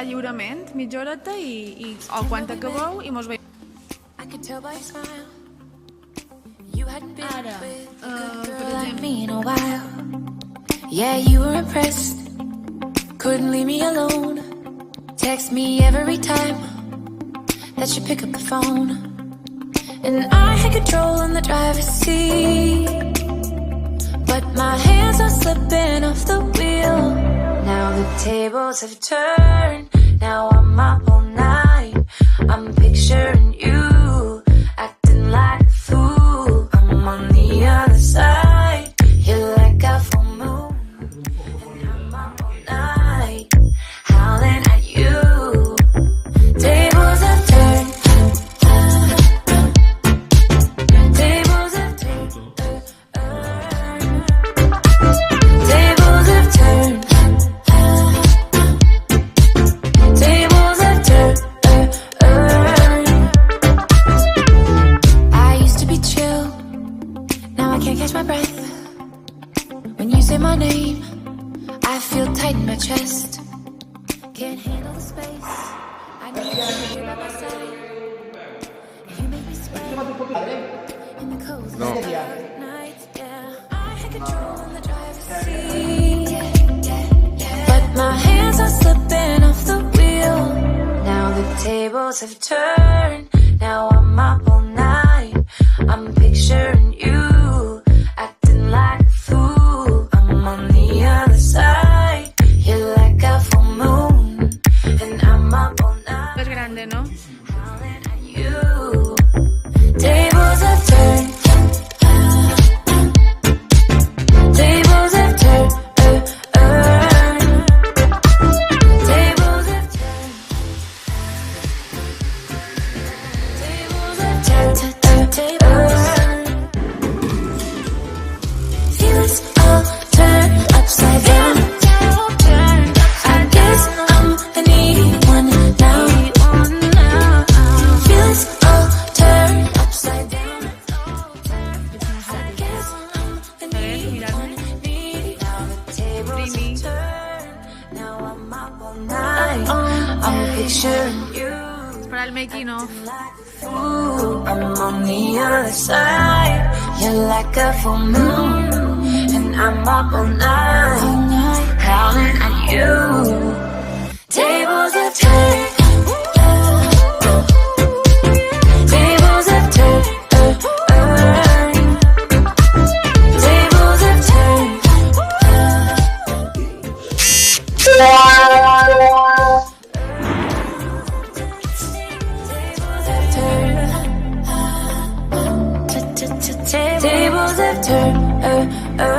Lliurement, mitja horeta o quan acabeu i mos veiem. Ara, per exemple... Yeah, you were impressed. Couldn't leave me alone. Text me every time that you pick up the phone. And I had control in the driver's seat, but my hands are slipping off the wheel. Now the tables have turned. Now I'm up all night. I'm picturing you acting like a fool. I'm on the other side. You're like a full moon, and I'm up all night, howling at you. Tables have turned. Tables have turned. Tables have turned. Tables have turned. I used to be chill. Now I can't catch my breath. When you say my name, I feel tight in my chest. Can't handle the space. I need you by my side. You make me sweat in the cold nights. Yeah, I had control in the driver's seat, but my hands are slipping off the wheel. Now the tables have turned. Now I'm up all night. I'm picturing you acting like a fool. I'm on the other side. You're like a full moon, and I'm up all night. És grande, no? Howling at you. Tables have turned. Tables have turned. Tables have turned. Tables have turned. Tables. Feel us all turn upside down. I guess I'm a needy one now. Feel us all turn upside down. I guess I'm a needy one. Now the tables have turned. Now I'm up all night. I'm picturing you. Per al making of. Ooh, I'm on the other side. You're like a full moon, and I'm up all night, howling at you. Tables have turned. Tables have turned. Tables have turned. Tables have turned.